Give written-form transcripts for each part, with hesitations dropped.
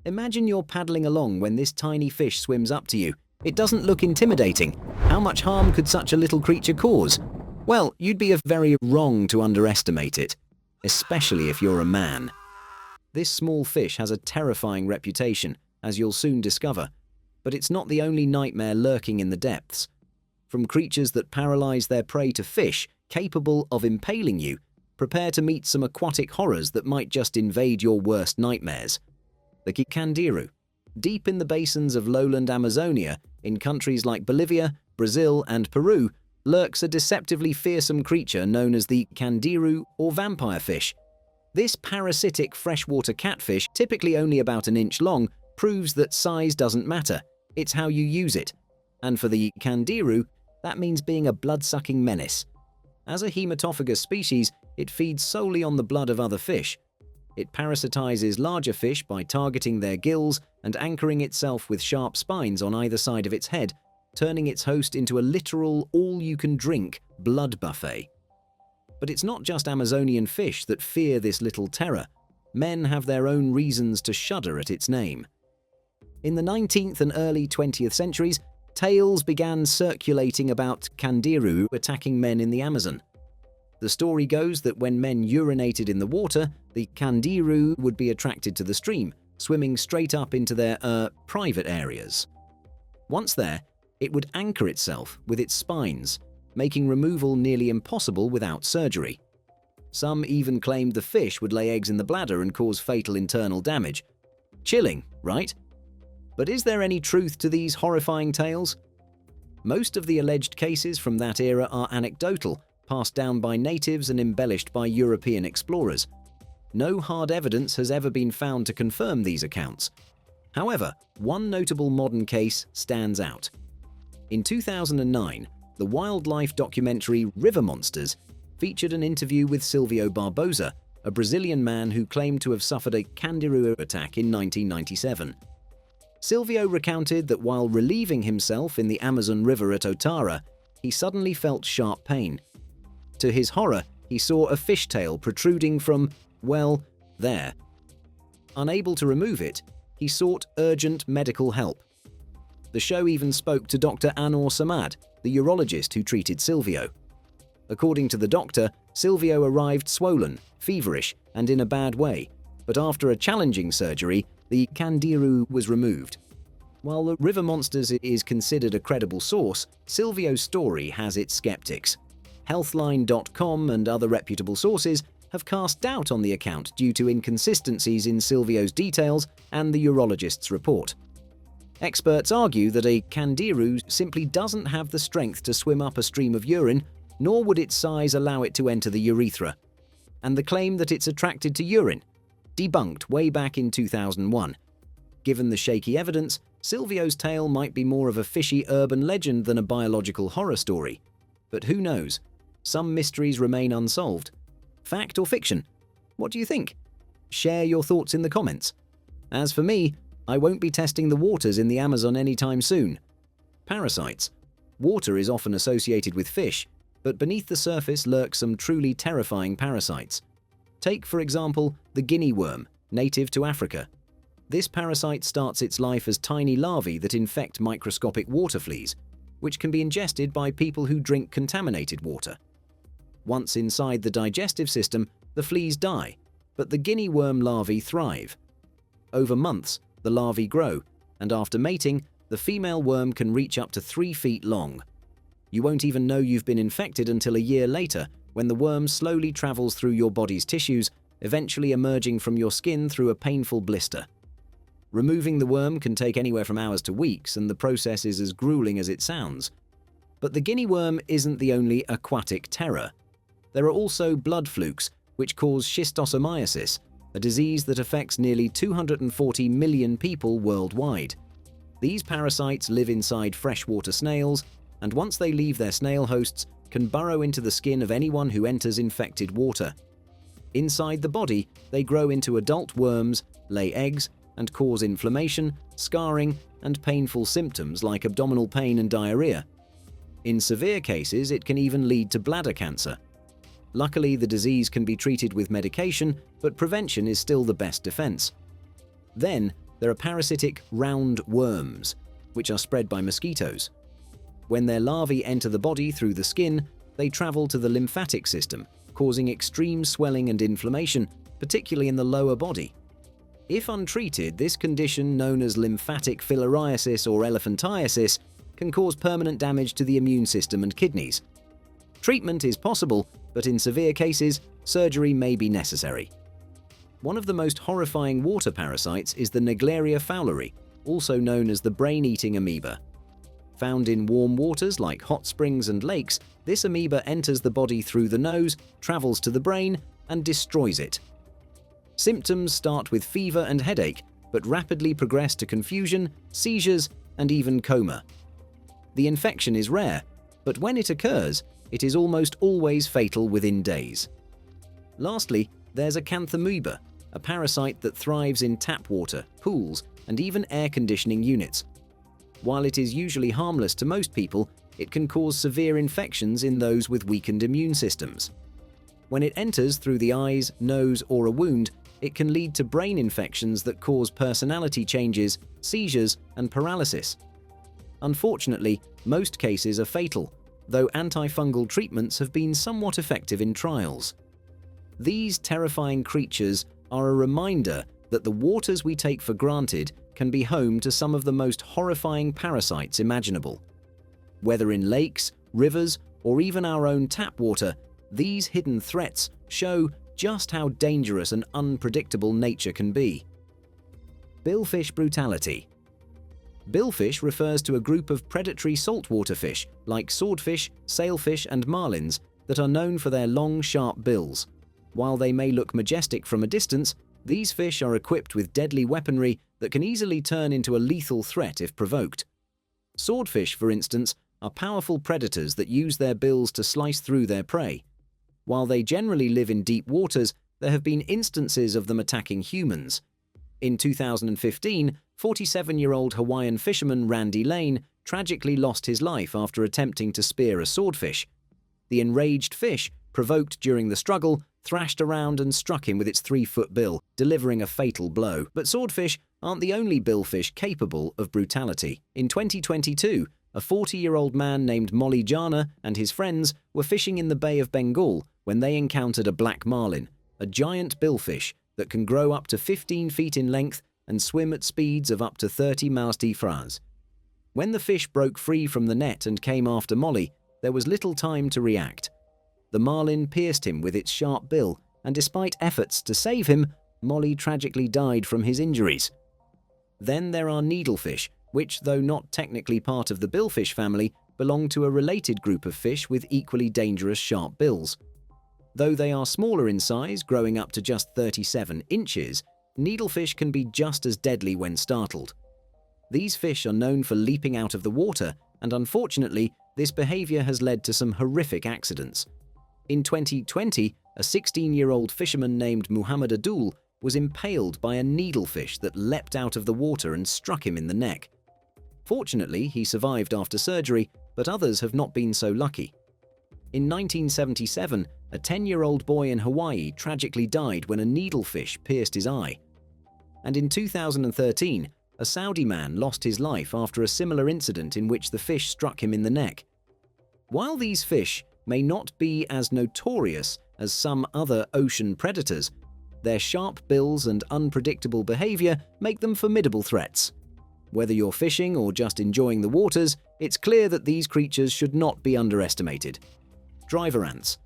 Imagine you're paddling along when this tiny fish swims up to you. It doesn't look intimidating. How much harm could such a little creature cause? Well, you'd be very wrong to underestimate it, especially if you're a man. This small fish has a terrifying reputation, as you'll soon discover, but it's not the only nightmare lurking in the depths. From creatures that paralyze their prey to fish capable of impaling you, prepare to meet some aquatic horrors that might just invade your worst nightmares. The candiru. Deep in the basins of lowland Amazonia, in countries like Bolivia, Brazil, and Peru, lurks a deceptively fearsome creature known as the candiru or vampire fish. This parasitic freshwater catfish, typically only about an inch long, proves that size doesn't matter, it's how you use it. And for the candiru, that means being a blood-sucking menace. As a hematophagous species, it feeds solely on the blood of other fish. It parasitizes larger fish by targeting their gills and anchoring itself with sharp spines on either side of its head, turning its host into a literal all-you-can-drink blood buffet. But it's not just Amazonian fish that fear this little terror. Men have their own reasons to shudder at its name. In the 19th and early 20th centuries, tales began circulating about candiru attacking men in the Amazon. The story goes that when men urinated in the water, the candiru would be attracted to the stream, swimming straight up into their private areas. Once there, it would anchor itself with its spines, making removal nearly impossible without surgery. Some even claimed the fish would lay eggs in the bladder and cause fatal internal damage. Chilling, right? But is there any truth to these horrifying tales? Most of the alleged cases from that era are anecdotal, passed down by natives and embellished by European explorers. No hard evidence has ever been found to confirm these accounts. However, one notable modern case stands out. In 2009, the wildlife documentary River Monsters featured an interview with Silvio Barbosa, a Brazilian man who claimed to have suffered a candiru attack in 1997. Silvio recounted that while relieving himself in the Amazon River at Otara, he suddenly felt sharp pain. To his horror, he saw a fishtail protruding from, well, there. Unable to remove it, he sought urgent medical help. The show even spoke to Dr. Anor Samad, the urologist who treated Silvio. According to the doctor, Silvio arrived swollen, feverish, and in a bad way, but after a challenging surgery, the candiru was removed. While the River Monsters is considered a credible source, Silvio's story has its skeptics. Healthline.com and other reputable sources have cast doubt on the account due to inconsistencies in Silvio's details and the urologist's report. Experts argue that a candiru simply doesn't have the strength to swim up a stream of urine, nor would its size allow it to enter the urethra. And the claim that it's attracted to urine, debunked way back in 2001. Given the shaky evidence, Silvio's tale might be more of a fishy urban legend than a biological horror story. But who knows? Some mysteries remain unsolved. Fact or fiction? What do you think? Share your thoughts in the comments. As for me, I won't be testing the waters in the Amazon anytime soon. Parasites. Water is often associated with fish, but beneath the surface lurk some truly terrifying parasites. Take, for example, the guinea worm, native to Africa. This parasite starts its life as tiny larvae that infect microscopic water fleas, which can be ingested by people who drink contaminated water. Once inside the digestive system, the fleas die, but the guinea worm larvae thrive. Over months, the larvae grow, and after mating, the female worm can reach up to 3 feet long. You won't even know you've been infected until a year later, when the worm slowly travels through your body's tissues, eventually emerging from your skin through a painful blister. Removing the worm can take anywhere from hours to weeks, and the process is as grueling as it sounds. But the guinea worm isn't the only aquatic terror. There are also blood flukes, which cause schistosomiasis, a disease that affects nearly 240 million people worldwide. These parasites live inside freshwater snails, and once they leave their snail hosts, can burrow into the skin of anyone who enters infected water. Inside the body, they grow into adult worms, lay eggs, and cause inflammation, scarring, and painful symptoms like abdominal pain and diarrhea. In severe cases, it can even lead to bladder cancer. Luckily, the disease can be treated with medication, but prevention is still the best defense. Then, There are parasitic round worms, which are spread by mosquitoes. When their larvae enter the body through the skin, they travel to the lymphatic system, causing extreme swelling and inflammation, particularly in the lower body. If untreated, this condition, known as lymphatic filariasis or elephantiasis, can cause permanent damage to the immune system and kidneys. Treatment is possible, but in severe cases, surgery may be necessary. One of the most horrifying water parasites is the Naegleria fowleri, also known as the brain-eating amoeba. Found in warm waters like hot springs and lakes, this amoeba enters the body through the nose, travels to the brain, and destroys it. Symptoms start with fever and headache, but rapidly progress to confusion, seizures, and even coma. The infection is rare, but when it occurs, it is almost always fatal within days. Lastly, there's acanthamoeba, a parasite that thrives in tap water, pools, and even air conditioning units. While it is usually harmless to most people, it can cause severe infections in those with weakened immune systems. When it enters through the eyes, nose, or a wound, it can lead to brain infections that cause personality changes, seizures, and paralysis. Unfortunately, most cases are fatal, though antifungal treatments have been somewhat effective in trials. These terrifying creatures are a reminder that the waters we take for granted can be home to some of the most horrifying parasites imaginable. Whether in lakes, rivers, or even our own tap water, these hidden threats show just how dangerous and unpredictable nature can be. Billfish brutality. Billfish refers to a group of predatory saltwater fish like swordfish, sailfish, and marlins that are known for their long, sharp bills. While they may look majestic from a distance, these fish are equipped with deadly weaponry that can easily turn into a lethal threat if provoked. Swordfish, for instance, are powerful predators that use their bills to slice through their prey. While they generally live in deep waters, there have been instances of them attacking humans. In 2015, 47-year-old Hawaiian fisherman Randy Lane tragically lost his life after attempting to spear a swordfish. The enraged fish, provoked during the struggle, thrashed around and struck him with its 3-foot bill, delivering a fatal blow. But swordfish aren't the only billfish capable of brutality. In 2022, a 40-year-old man named Molly Jana and his friends were fishing in the Bay of Bengal when they encountered a black marlin, a giant billfish that can grow up to 15 feet in length and swim at speeds of up to 30 miles/h. When the fish broke free from the net and came after Molly, there was little time to react. The marlin pierced him with its sharp bill, and despite efforts to save him, Molly tragically died from his injuries. Then there are needlefish, which, though not technically part of the billfish family, belong to a related group of fish with equally dangerous sharp bills. Though they are smaller in size, growing up to just 37 inches, needlefish can be just as deadly when startled. These fish are known for leaping out of the water, and unfortunately, this behavior has led to some horrific accidents. In 2020, a 16-year-old fisherman named Muhammad Adul was impaled by a needlefish that leapt out of the water and struck him in the neck. Fortunately, he survived after surgery, but others have not been so lucky. In 1977, a 10-year-old boy in Hawaii tragically died when a needlefish pierced his eye. And in 2013, a Saudi man lost his life after a similar incident in which the fish struck him in the neck. While these fish may not be as notorious as some other ocean predators, their sharp bills and unpredictable behavior make them formidable threats. Whether you're fishing or just enjoying the waters, it's clear that these creatures should not be underestimated. Driver ants.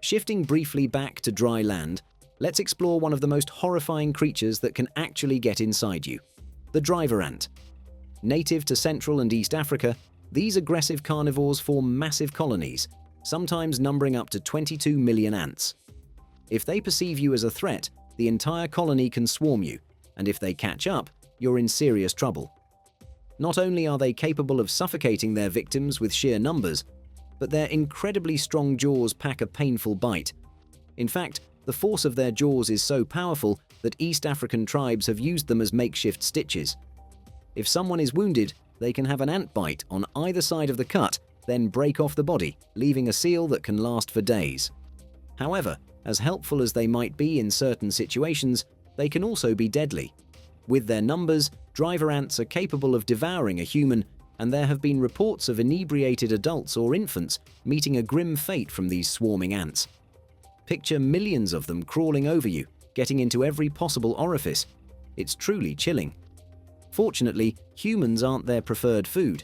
Shifting briefly back to dry land, let's explore one of the most horrifying creatures that can actually get inside you: the driver ant. Native to Central and East Africa, these aggressive carnivores form massive colonies, sometimes numbering up to 22 million ants. If they perceive you as a threat, the entire colony can swarm you, and if they catch up, you're in serious trouble. Not only are they capable of suffocating their victims with sheer numbers, but their incredibly strong jaws pack a painful bite. In fact, the force of their jaws is so powerful that East African tribes have used them as makeshift stitches. If someone is wounded, they can have an ant bite on either side of the cut, then break off the body, leaving a seal that can last for days. However, as helpful as they might be in certain situations, they can also be deadly. With their numbers, driver ants are capable of devouring a human, and there have been reports of inebriated adults or infants meeting a grim fate from these swarming ants. Picture millions of them crawling over you, getting into every possible orifice. It's truly chilling. Fortunately, humans aren't their preferred food.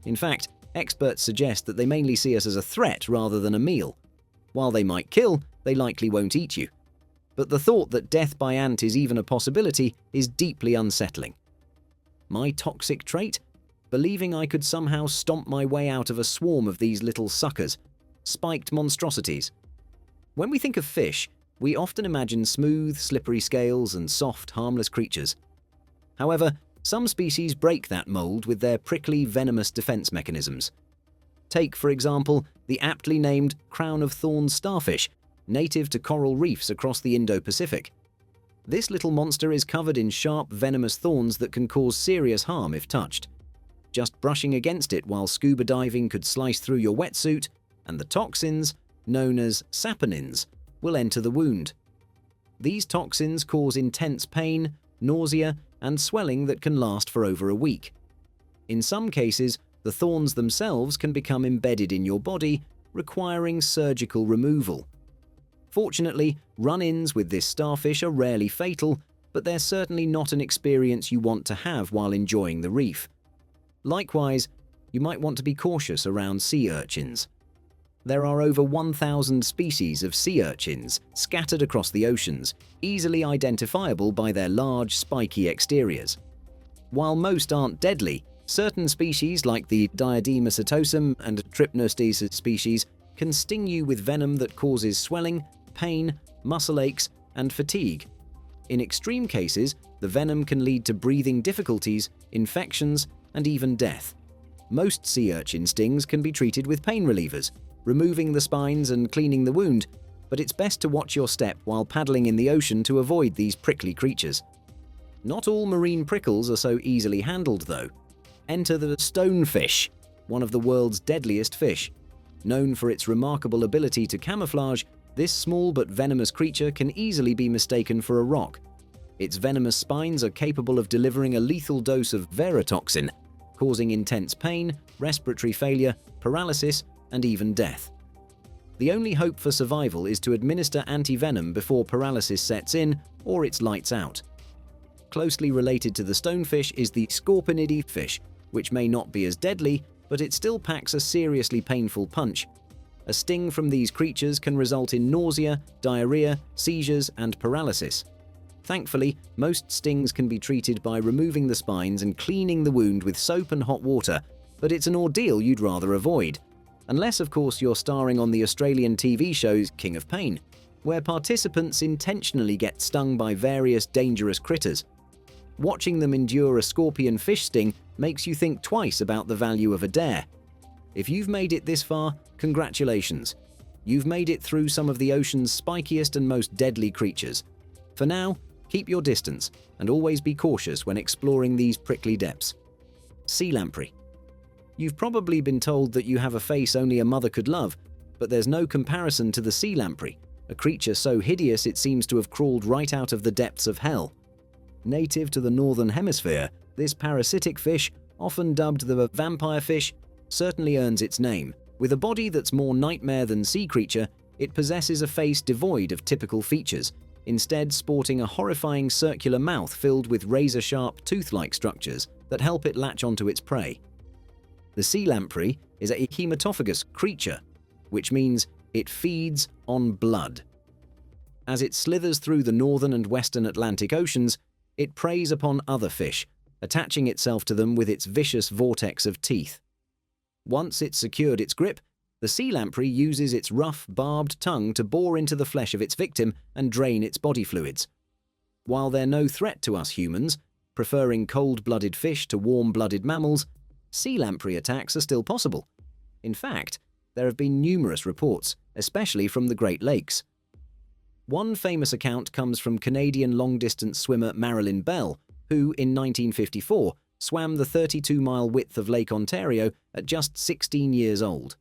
In fact, experts suggest that they mainly see us as a threat rather than a meal. While they might kill, they likely won't eat you. But the thought that death by ant is even a possibility is deeply unsettling. My toxic trait? Believing I could somehow stomp my way out of a swarm of these little suckers, spiked monstrosities. When we think of fish, we often imagine smooth, slippery scales and soft, harmless creatures. However, some species break that mold with their prickly, venomous defense mechanisms. Take, for example, the aptly named crown-of-thorns starfish, native to coral reefs across the Indo-Pacific. This little monster is covered in sharp, venomous thorns that can cause serious harm if touched. Just brushing against it while scuba diving could slice through your wetsuit, and the toxins, known as saponins, will enter the wound. These toxins cause intense pain, nausea, and swelling that can last for over a week. In some cases, the thorns themselves can become embedded in your body, requiring surgical removal. Fortunately, run-ins with this starfish are rarely fatal, but they're certainly not an experience you want to have while enjoying the reef. Likewise, you might want to be cautious around sea urchins. There are over 1,000 species of sea urchins scattered across the oceans, easily identifiable by their large, spiky exteriors. While most aren't deadly, certain species like the Diadema and Trypnostes species can sting you with venom that causes swelling, pain, muscle aches, and fatigue. In extreme cases, the venom can lead to breathing difficulties, infections, and even death. Most sea urchin stings can be treated with pain relievers, removing the spines and cleaning the wound, but it's best to watch your step while paddling in the ocean to avoid these prickly creatures. Not all marine prickles are so easily handled, though. Enter the stonefish, one of the world's deadliest fish. Known for its remarkable ability to camouflage, this small but venomous creature can easily be mistaken for a rock. Its venomous spines are capable of delivering a lethal dose of verotoxin, causing intense pain, respiratory failure, paralysis, and even death. The only hope for survival is to administer anti-venom before paralysis sets in or it's lights out. Closely related to the stonefish is the scorpionidae fish, which may not be as deadly, but it still packs a seriously painful punch. A sting from these creatures can result in nausea, diarrhea, seizures, and paralysis. Thankfully, most stings can be treated by removing the spines and cleaning the wound with soap and hot water, but it's an ordeal you'd rather avoid. Unless, of course, you're starring on the Australian TV show King of Pain, where participants intentionally get stung by various dangerous critters. Watching them endure a scorpion fish sting makes you think twice about the value of a dare. If you've made it this far, congratulations. You've made it through some of the ocean's spikiest and most deadly creatures. For now, keep your distance and always be cautious when exploring these prickly depths. Sea lamprey. You've probably been told that you have a face only a mother could love, but there's no comparison to the sea lamprey, a creature so hideous it seems to have crawled right out of the depths of hell. Native to the northern hemisphere, this parasitic fish, often dubbed the vampire fish, certainly earns its name. With a body that's more nightmare than sea creature, it possesses a face devoid of typical features, instead sporting a horrifying circular mouth filled with razor-sharp, tooth-like structures that help it latch onto its prey. The sea lamprey is a hematophagous creature, which means it feeds on blood. As it slithers through the northern and western Atlantic Oceans, it preys upon other fish, attaching itself to them with its vicious vortex of teeth. Once it's secured its grip, the sea lamprey uses its rough, barbed tongue to bore into the flesh of its victim and drain its body fluids. While they're no threat to us humans, preferring cold-blooded fish to warm-blooded mammals, sea lamprey attacks are still possible. In fact, there have been numerous reports, especially from the Great Lakes. One famous account comes from Canadian long-distance swimmer Marilyn Bell, who, in 1954, swam the 32-mile width of Lake Ontario at just 16 years old.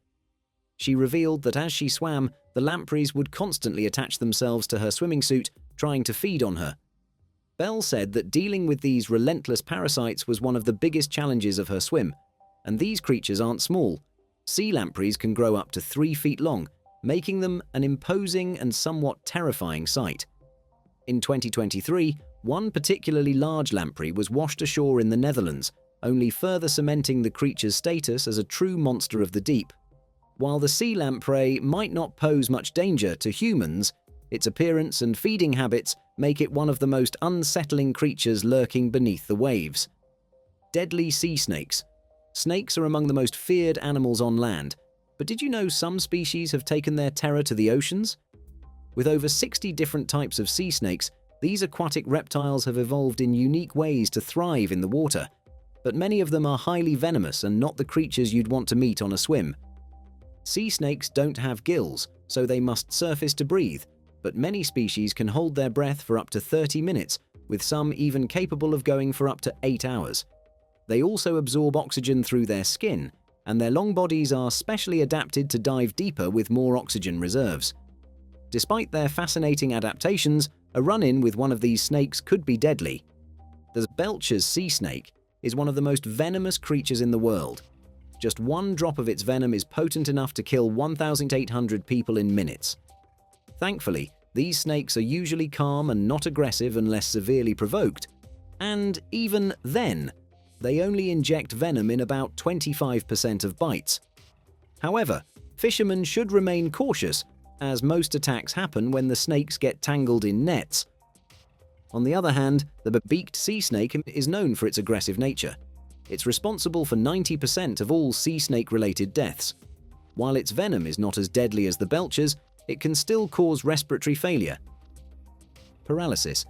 She revealed that as she swam, the lampreys would constantly attach themselves to her swimming suit, trying to feed on her. Belle said that dealing with these relentless parasites was one of the biggest challenges of her swim. And these creatures aren't small. Sea lampreys can grow up to 3 feet long, making them an imposing and somewhat terrifying sight. In 2023, one particularly large lamprey was washed ashore in the Netherlands, only further cementing the creature's status as a true monster of the deep. While the sea lamprey might not pose much danger to humans, its appearance and feeding habits make it one of the most unsettling creatures lurking beneath the waves. Deadly sea snakes. Snakes are among the most feared animals on land, but did you know some species have taken their terror to the oceans? With over 60 different types of sea snakes, these aquatic reptiles have evolved in unique ways to thrive in the water, but many of them are highly venomous and not the creatures you'd want to meet on a swim. Sea snakes don't have gills, so they must surface to breathe, but many species can hold their breath for up to 30 minutes, with some even capable of going for up to 8 hours. They also absorb oxygen through their skin, and their long bodies are specially adapted to dive deeper with more oxygen reserves. Despite their fascinating adaptations, a run-in with one of these snakes could be deadly. The Belcher's sea snake is one of the most venomous creatures in the world. Just one drop of its venom is potent enough to kill 1,800 people in minutes. Thankfully, these snakes are usually calm and not aggressive unless severely provoked, and even then, they only inject venom in about 25% of bites. However, fishermen should remain cautious, as most attacks happen when the snakes get tangled in nets. On the other hand, the beaked sea snake is known for its aggressive nature. It's responsible for 90% of all sea snake-related deaths. While its venom is not as deadly as the Belcher's, it can still cause respiratory failure, paralysis,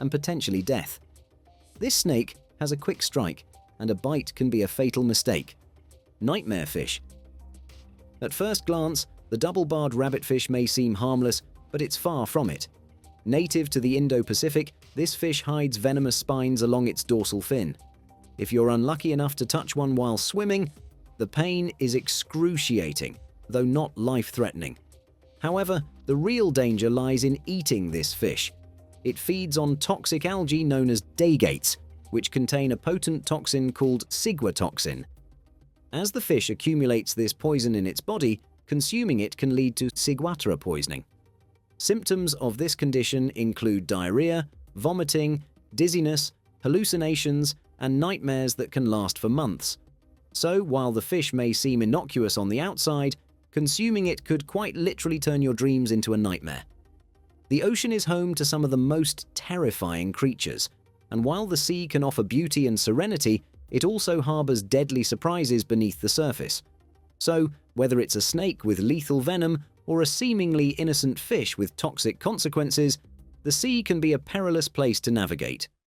and potentially death. This snake has a quick strike, and a bite can be a fatal mistake. Nightmare fish. At first glance, the double-barred rabbitfish may seem harmless, but it's far from it. Native to the Indo-Pacific, this fish hides venomous spines along its dorsal fin. If you're unlucky enough to touch one while swimming, the pain is excruciating, though not life-threatening. However, the real danger lies in eating this fish. It feeds on toxic algae known as daygates, which contain a potent toxin called ciguatoxin. As the fish accumulates this poison in its body, consuming it can lead to ciguatera poisoning. Symptoms of this condition include diarrhea, vomiting, dizziness, hallucinations, and nightmares that can last for months. So, while the fish may seem innocuous on the outside, consuming it could quite literally turn your dreams into a nightmare. The ocean is home to some of the most terrifying creatures, and while the sea can offer beauty and serenity, it also harbors deadly surprises beneath the surface. So, whether it's a snake with lethal venom or a seemingly innocent fish with toxic consequences, the sea can be a perilous place to navigate.